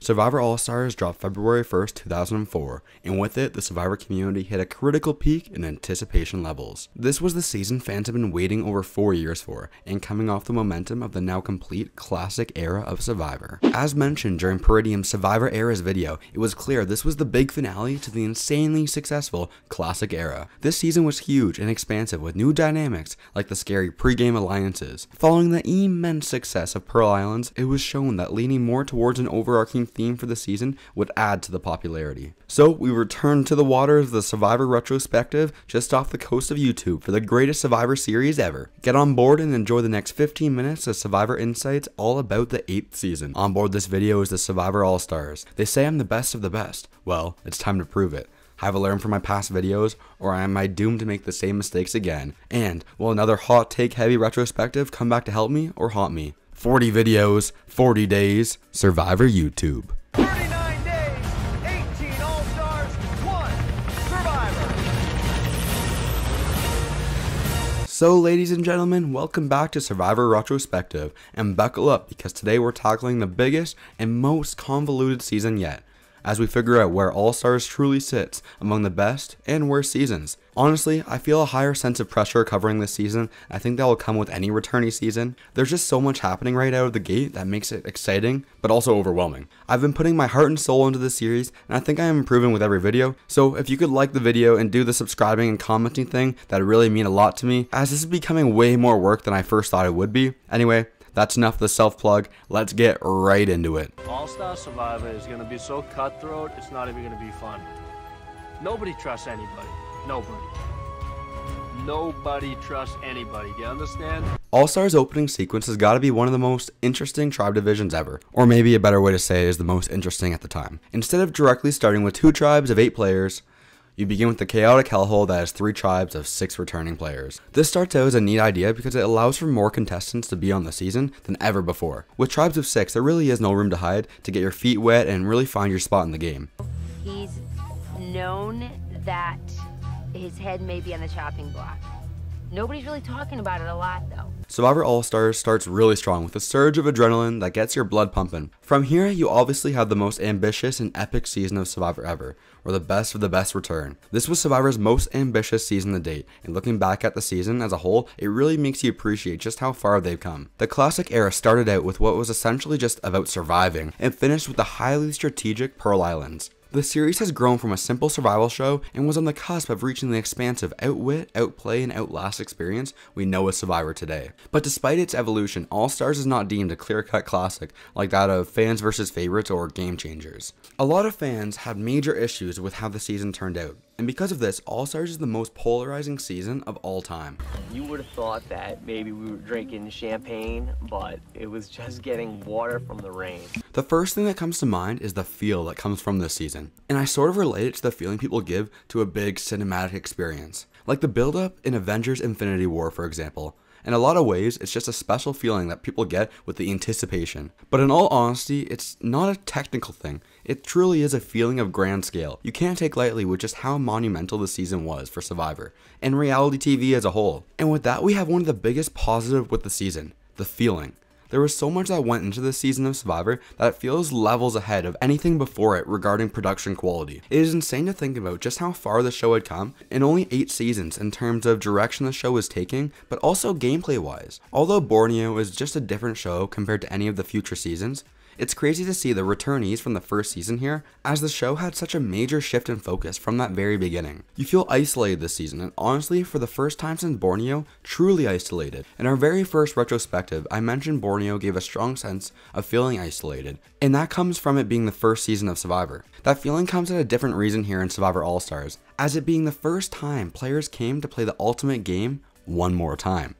Survivor All-Stars dropped February 1st, 2004, and with it, the Survivor community hit a critical peak in anticipation levels. This was the season fans have been waiting over 4 years for, and coming off the momentum of the now complete classic era of Survivor. As mentioned during Peridium's Survivor Era's video, it was clear this was the big finale to the insanely successful classic era. This season was huge and expansive with new dynamics like the scary pre-game alliances. Following the immense success of Pearl Islands, it was shown that leaning more towards an overarching theme for the season would add to the popularity. So we returned to the waters of the Survivor Retrospective just off the coast of YouTube for the greatest Survivor series ever. Get on board and enjoy the next 15 minutes of Survivor insights all about the 8th season. On board this video is the Survivor All-Stars. They say I'm the best of the best. Well, it's time to prove it. Have I learned from my past videos, or am I doomed to make the same mistakes again? And will another hot take heavy retrospective come back to help me or haunt me? 40 videos, 40 days, Survivor YouTube. 39 days, 18 All-Stars, 1 Survivor. So ladies and gentlemen, welcome back to Survivor Retrospective, and buckle up because today we're tackling the biggest and most convoluted season yet, as we figure out where All-Stars truly sits among the best and worst seasons. Honestly, I feel a higher sense of pressure covering this season. I think that will come with any returnee season. There's just so much happening right out of the gate that makes it exciting, but also overwhelming. I've been putting my heart and soul into this series, and I think I am improving with every video. So if you could like the video and do the subscribing and commenting thing, that'd really mean a lot to me, as this is becoming way more work than I first thought it would be. Anyway, that's enough of the self-plug. Let's get right into it. All-Star Survivor is going to be so cutthroat, it's not even going to be fun. Nobody trusts anybody. Nobody. Nobody trusts anybody. Do you understand? All-Stars opening sequence has got to be one of the most interesting tribe divisions ever. Or maybe a better way to say it is the most interesting at the time. Instead of directly starting with 2 tribes of 8 players, you begin with the chaotic hellhole that has 3 tribes of 6 returning players. This starts out as a neat idea because it allows for more contestants to be on the season than ever before. With tribes of 6, there really is no room to hide, to get your feet wet and really find your spot in the game. He's known that his head may be on the chopping block. Nobody's really talking about it a lot though. Survivor All-Stars starts really strong with a surge of adrenaline that gets your blood pumping. From here, you obviously have the most ambitious and epic season of Survivor ever, where the best of the best return. This was Survivor's most ambitious season to date, and looking back at the season as a whole, it really makes you appreciate just how far they've come. The classic era started out with what was essentially just about surviving, and finished with the highly strategic Pearl Islands. The series has grown from a simple survival show and was on the cusp of reaching the expansive outwit, outplay, and outlast experience we know as Survivor today. But despite its evolution, All-Stars is not deemed a clear-cut classic like that of fans versus favorites or game changers. A lot of fans had major issues with how the season turned out, and because of this, All-Stars is the most polarizing season of all time. You would have thought that maybe we were drinking champagne, but it was just getting water from the rain. The first thing that comes to mind is the feel that comes from this season, and I sort of relate it to the feeling people give to a big cinematic experience, like the build-up in Avengers Infinity War, for example. In a lot of ways, it's just a special feeling that people get with the anticipation. But in all honesty, it's not a technical thing. It truly is a feeling of grand scale. You can't take lightly with just how monumental the season was for Survivor, and reality TV as a whole. And with that, we have one of the biggest positives with the season, the feeling. There was so much that went into this season of Survivor that it feels levels ahead of anything before it regarding production quality. It is insane to think about just how far the show had come in only 8 seasons in terms of direction the show is taking, but also gameplay wise. Although Borneo is just a different show compared to any of the future seasons, it's crazy to see the returnees from the first season here, as the show had such a major shift in focus from that very beginning. You feel isolated this season, and honestly, for the first time since Borneo, truly isolated. In our very first retrospective, I mentioned Borneo gave a strong sense of feeling isolated, and that comes from it being the first season of Survivor. That feeling comes at a different reason here in Survivor All-Stars, as it being the first time players came to play the ultimate game one more time.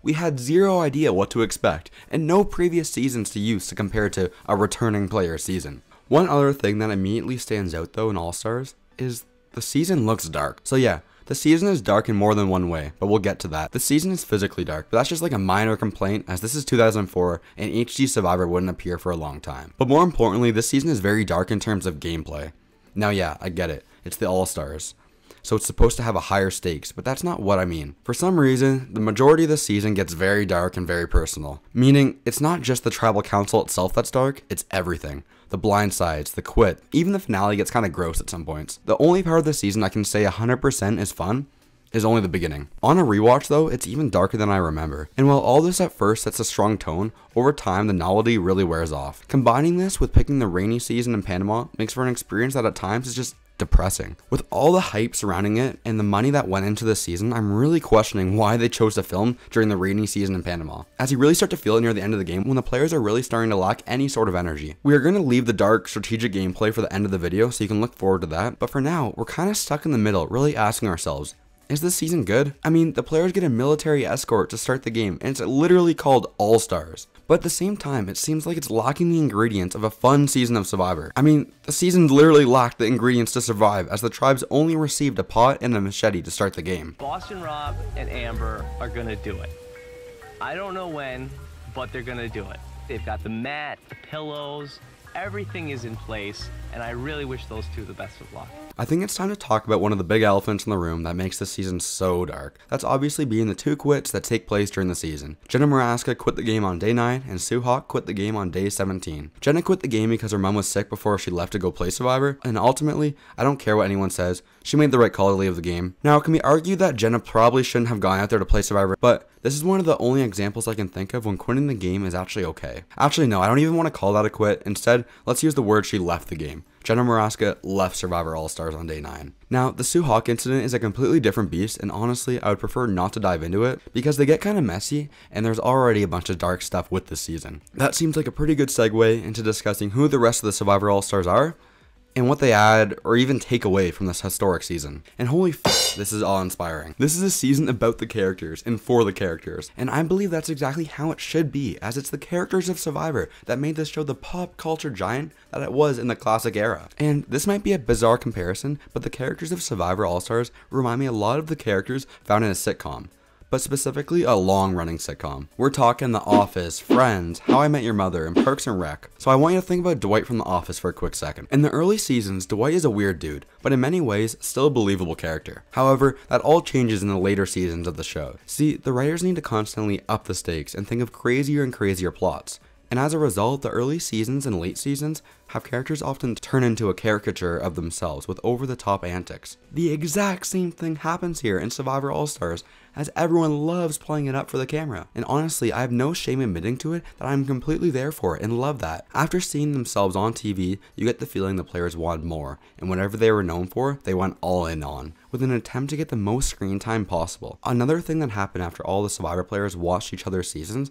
We had zero idea what to expect, and no previous seasons to use to compare to a returning player season. One other thing that immediately stands out though in All-Stars is the season looks dark. So yeah, the season is dark in more than one way, but we'll get to that. The season is physically dark, but that's just like a minor complaint, as this is 2004 and HD Survivor wouldn't appear for a long time. But more importantly, this season is very dark in terms of gameplay. Now yeah, I get it, it's the All-Stars, so it's supposed to have a higher stakes, but that's not what I mean. For some reason, the majority of the season gets very dark and very personal, meaning it's not just the tribal council itself that's dark, it's everything. the blind sides, the quit, even the finale gets kind of gross at some points. The only part of the season I can say 100% is fun is only the beginning. On a rewatch though, it's even darker than I remember. And while all this at first sets a strong tone, over time the novelty really wears off. Combining this with picking the rainy season in Panama makes for an experience that at times is just depressing. With all the hype surrounding it and the money that went into this season, I'm really questioning why they chose to film during the rainy season in Panama, as you really start to feel it near the end of the game when the players are really starting to lack any sort of energy. We are going to leave the dark strategic gameplay for the end of the video so you can look forward to that, but for now, we're kind of stuck in the middle, really asking ourselves, is this season good? I mean, the players get a military escort to start the game, and it's literally called All-Stars. But at the same time, it seems like it's lacking the ingredients of a fun season of Survivor. I mean, the season literally lacked the ingredients to survive, as the tribes only received a pot and a machete to start the game. Boston Rob and Amber are gonna do it. I don't know when, but they're gonna do it. They've got the mat, the pillows, everything is in place, and I really wish those two the best of luck. I think it's time to talk about one of the big elephants in the room that makes this season so dark. That's obviously being the two quits that take place during the season. Jenna Maraska quit the game on day 9 and Sue Hawk quit the game on day 17. Jenna quit the game because her mom was sick before she left to go play Survivor, and ultimately, I don't care what anyone says, she made the right call to leave the game. Now, it can be argued that Jenna probably shouldn't have gone out there to play Survivor, but this is one of the only examples I can think of when quitting the game is actually okay. Actually, no, I don't even want to call that a quit. Instead, let's use the word she left the game. Jenna Maraska left Survivor All-Stars on day 9. Now, the Sue Hawk incident is a completely different beast, and honestly, I would prefer not to dive into it because they get kind of messy, and there's already a bunch of dark stuff with this season. That seems like a pretty good segue into discussing who the rest of the Survivor All-Stars are, and what they add or even take away from this historic season. And holy f***, this is awe-inspiring. This is a season about the characters and for the characters, and I believe that's exactly how it should be, as it's the characters of Survivor that made this show the pop culture giant that it was in the classic era. And this might be a bizarre comparison, but the characters of Survivor All-Stars remind me a lot of the characters found in a sitcom, but specifically a long-running sitcom. We're talking The Office, Friends, How I Met Your Mother, and Parks and Rec. So I want you to think about Dwight from The Office for a quick second. In the early seasons, Dwight is a weird dude, but in many ways, still a believable character. However, that all changes in the later seasons of the show. See, the writers need to constantly up the stakes and think of crazier and crazier plots. And as a result, the early seasons and late seasons have characters often turn into a caricature of themselves with over-the-top antics. The exact same thing happens here in Survivor All-Stars, as everyone loves playing it up for the camera. And honestly, I have no shame admitting to it that I'm completely there for it and love that. After seeing themselves on TV, you get the feeling the players wanted more, and whatever they were known for, they went all in on, with an attempt to get the most screen time possible. Another thing that happened after all the Survivor players watched each other's seasons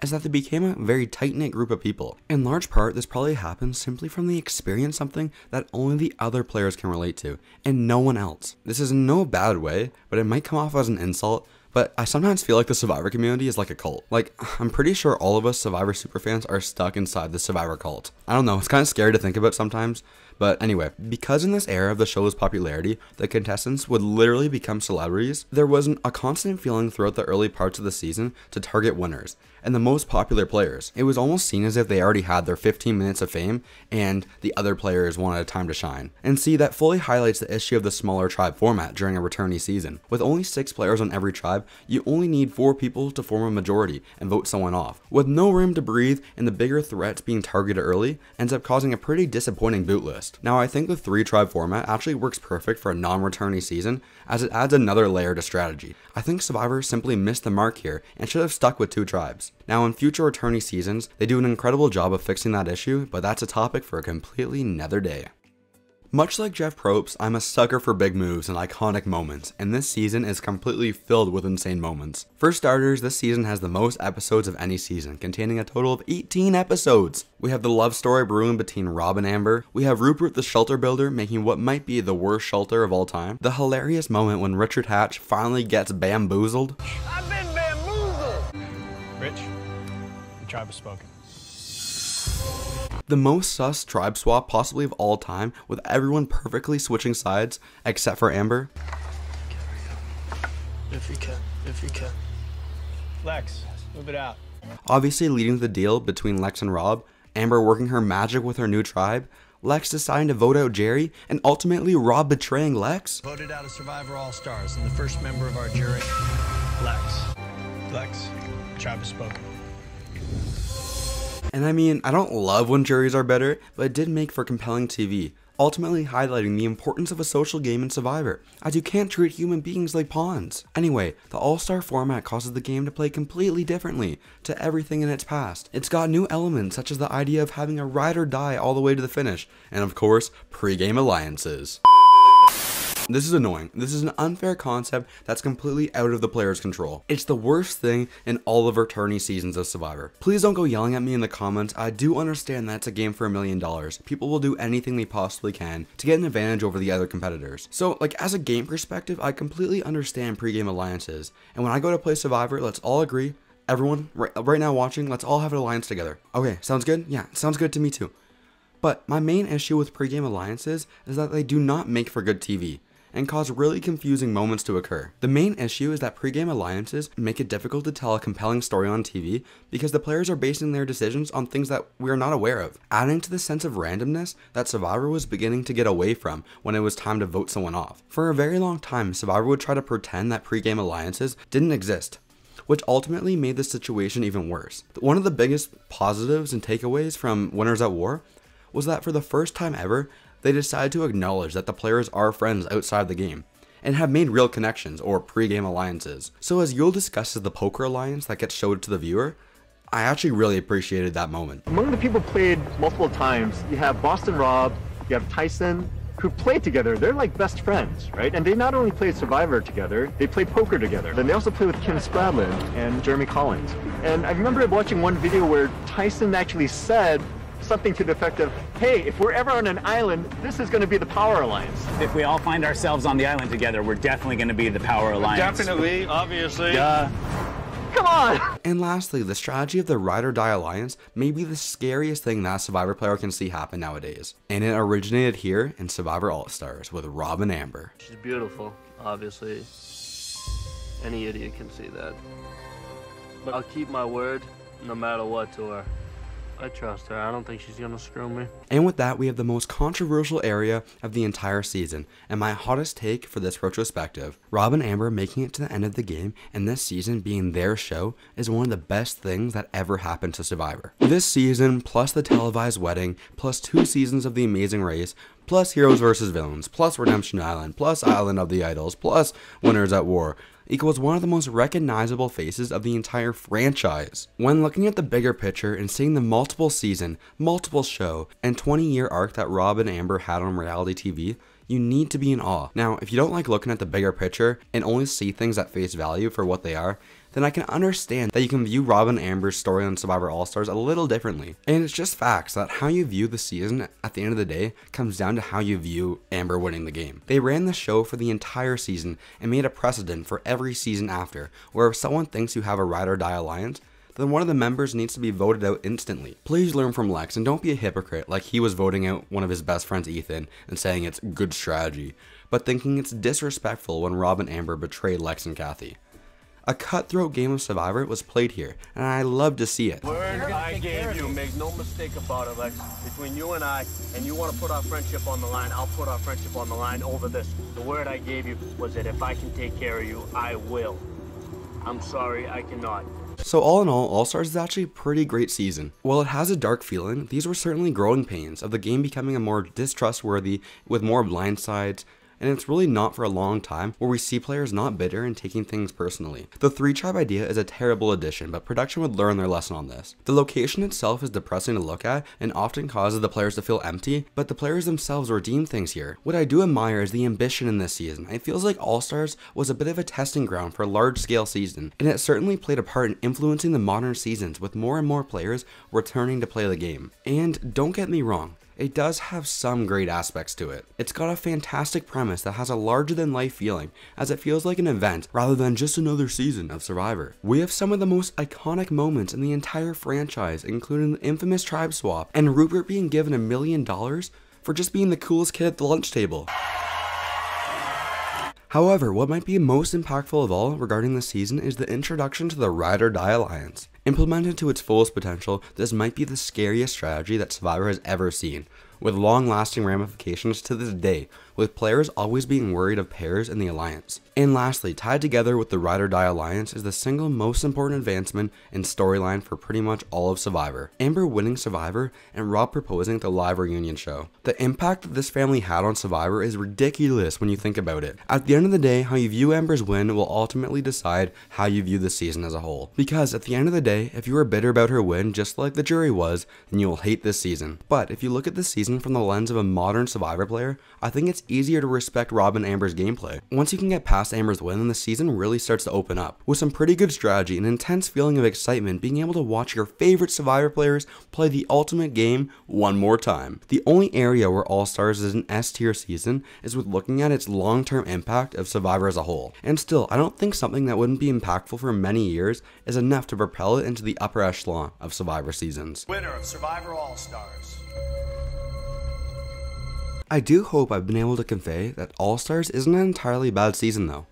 is that they became a very tight-knit group of people. In large part, this probably happens simply from the experience something that only the other players can relate to, and no one else. This is in no bad way, but it might come off as an insult, but I sometimes feel like the Survivor community is like a cult. Like, I'm pretty sure all of us Survivor superfans are stuck inside the Survivor cult. I don't know, it's kind of scary to think about sometimes. But anyway, because in this era of the show's popularity, the contestants would literally become celebrities, there was a constant feeling throughout the early parts of the season to target winners and the most popular players. It was almost seen as if they already had their 15 minutes of fame and the other players wanted a time to shine. And see, that fully highlights the issue of the smaller tribe format during a returnee season. With only 6 players on every tribe, you only need 4 people to form a majority and vote someone off. With no room to breathe and the bigger threats being targeted early, ends up causing a pretty disappointing boot list. Now, I think the 3-tribe format actually works perfect for a non-returnee season, as it adds another layer to strategy. I think Survivor simply missed the mark here and should have stuck with 2 tribes. Now, in future returnee seasons, they do an incredible job of fixing that issue, but that's a topic for a completely nother day. Much like Jeff Probst, I'm a sucker for big moves and iconic moments, and this season is completely filled with insane moments. For starters, this season has the most episodes of any season, containing a total of 18 episodes. We have the love story brewing between Rob and Amber. We have Rupert the shelter builder making what might be the worst shelter of all time. The hilarious moment when Richard Hatch finally gets bamboozled. I've been bamboozled! Rich, the tribe has spoken. The most sus tribe swap possibly of all time, with everyone perfectly switching sides except for Amber. If you can. Lex, move it out. Obviously leading to the deal between Lex and Rob, Amber working her magic with her new tribe, Lex deciding to vote out Jerry, and ultimately Rob betraying Lex. Voted out of Survivor All-Stars and the first member of our jury, Lex, the tribe has spoken. And I mean, I don't love when juries are better, but it did make for compelling TV, ultimately highlighting the importance of a social game in Survivor, as you can't treat human beings like pawns. Anyway, the All-Star format causes the game to play completely differently to everything in its past. It's got new elements such as the idea of having a ride or die all the way to the finish, and of course, pre-game alliances. This is annoying. This is an unfair concept that's completely out of the player's control. It's the worst thing in all of our tourney seasons of Survivor. Please don't go yelling at me in the comments. I do understand that it's a game for $1 million. People will do anything they possibly can to get an advantage over the other competitors. So, like, as a game perspective, I completely understand pre-game alliances. And when I go to play Survivor, let's all agree, everyone right now watching, let's all have an alliance together. Okay, sounds good? Yeah, sounds good to me too. But my main issue with pre-game alliances is that they do not make for good TV and cause really confusing moments to occur. The main issue is that pre-game alliances make it difficult to tell a compelling story on TV because the players are basing their decisions on things that we are not aware of, adding to the sense of randomness that Survivor was beginning to get away from when it was time to vote someone off. For a very long time, Survivor would try to pretend that pre-game alliances didn't exist, which ultimately made the situation even worse. One of the biggest positives and takeaways from Winners at War was that for the first time ever, they decided to acknowledge that the players are friends outside the game and have made real connections or pre-game alliances. So as you'll discuss as the poker alliance that gets showed to the viewer, I actually really appreciated that moment. Among the people played multiple times, you have Boston Rob, you have Tyson, who played together. They're like best friends, right? And they not only played Survivor together, they played poker together. Then they also played with Kim Spradlin and Jeremy Collins. And I remember watching one video where Tyson actually said something to the effect of, hey, if we're ever on an island, this is going to be the Power Alliance. If we all find ourselves on the island together, we're definitely going to be the Power Alliance. Definitely, obviously. Come on! And lastly, the strategy of the Ride or Die Alliance may be the scariest thing that a Survivor player can see happen nowadays. And it originated here in Survivor All-Stars with Rob and Amber. She's beautiful, obviously. Any idiot can see that. But I'll keep my word no matter what to her. I trust her. I don't think she's gonna screw me. And with that, we have the most controversial area of the entire season, and my hottest take for this retrospective. Rob and Amber making it to the end of the game, and this season being their show, is one of the best things that ever happened to Survivor. This season, plus the televised wedding, plus 2 seasons of The Amazing Race, plus Heroes vs. Villains, plus Redemption Island, plus Island of the Idols, plus Winners at War, equals one of the most recognizable faces of the entire franchise. When looking at the bigger picture and seeing the multiple season, multiple show, and 20-year arc that Rob and Amber had on reality TV, you need to be in awe. Now, if you don't like looking at the bigger picture and only see things at face value for what they are, then I can understand that you can view Rob and Amber's story on Survivor All-Stars a little differently. And it's just facts that how you view the season at the end of the day comes down to how you view Amber winning the game. They ran the show for the entire season and made a precedent for every season after, where if someone thinks you have a ride or die alliance, then one of the members needs to be voted out instantly. Please learn from Lex and don't be a hypocrite like he was voting out one of his best friends, Ethan, and saying it's good strategy, but thinking it's disrespectful when Rob and Amber betrayed Lex and Kathy. A cutthroat game of Survivor was played here, and I love to see it. Word I gave you, make no mistake about it, Lex. Between you and I, and you want to put our friendship on the line, I'll put our friendship on the line over this. The word I gave you was that if I can take care of you, I will. I'm sorry, I cannot. So all in all Stars is actually a pretty great season. While it has a dark feeling, these were certainly growing pains of the game becoming a more distrustworthy with more blind sides, and it's really not for a long time where we see players not bitter and taking things personally. The 3-tribe idea is a terrible addition, but production would learn their lesson on this. The location itself is depressing to look at and often causes the players to feel empty, but the players themselves redeem things here. What I do admire is the ambition in this season. It feels like All-Stars was a bit of a testing ground for a large-scale season, and it certainly played a part in influencing the modern seasons with more and more players returning to play the game. And don't get me wrong, it does have some great aspects to it. It's got a fantastic premise that has a larger than life feeling, as it feels like an event rather than just another season of Survivor. We have some of the most iconic moments in the entire franchise, including the infamous tribe swap and Rupert being given $1 million for just being the coolest kid at the lunch table. However, what might be most impactful of all regarding this season is the introduction to the Ride or Die Alliance. Implemented to its fullest potential, this might be the scariest strategy that Survivor has ever seen. with long-lasting ramifications to this day, with players always being worried of pairs in the alliance. And lastly, tied together with the Ride or Die alliance is the single most important advancement in storyline for pretty much all of Survivor. Amber winning Survivor and Rob proposing at the live reunion show. The impact that this family had on Survivor is ridiculous when you think about it. At the end of the day, how you view Amber's win will ultimately decide how you view the season as a whole. Because at the end of the day, if you are bitter about her win just like the jury was, then you will hate this season. But if you look at this season from the lens of a modern Survivor player, I think it's easier to respect Rob and Amber's gameplay. Once you can get past Amber's win, then the season really starts to open up, with some pretty good strategy and intense feeling of excitement being able to watch your favorite Survivor players play the ultimate game one more time. The only area where All Stars is an S tier season is with looking at its long-term impact of Survivor as a whole. And still, I don't think something that wouldn't be impactful for many years is enough to propel it into the upper echelon of Survivor seasons. Winner of Survivor All Stars. I do hope I've been able to convey that All Stars isn't an entirely bad season though.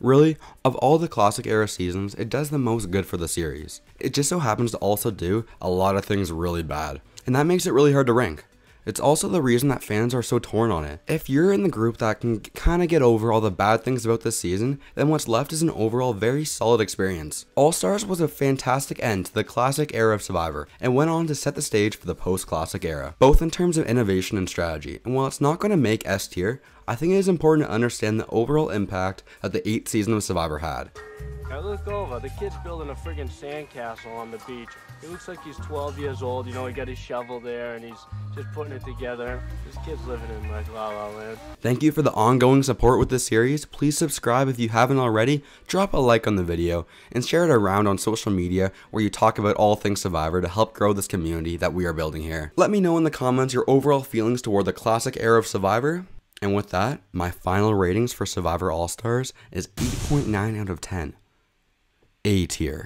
Really, of all the classic era seasons, it does the most good for the series. It just so happens to also do a lot of things really bad, and that makes it really hard to rank. It's also the reason that fans are so torn on it. If you're in the group that can kinda get over all the bad things about this season, then what's left is an overall very solid experience. All Stars was a fantastic end to the classic era of Survivor, and went on to set the stage for the post-classic era, both in terms of innovation and strategy. And while it's not going to make S tier, I think it is important to understand the overall impact that the 8th season of Survivor had. Now look over, the kid's building a friggin' sandcastle on the beach. He looks like he's 12 years old, you know, he got his shovel there and he's just putting it together. This kid's living in like La La Land. Thank you for the ongoing support with this series. Please subscribe if you haven't already, drop a like on the video, and share it around on social media where you talk about all things Survivor to help grow this community that we are building here. Let me know in the comments your overall feelings toward the classic era of Survivor. And with that, my final ratings for Survivor All Stars is 8.9 out of 10. A tier.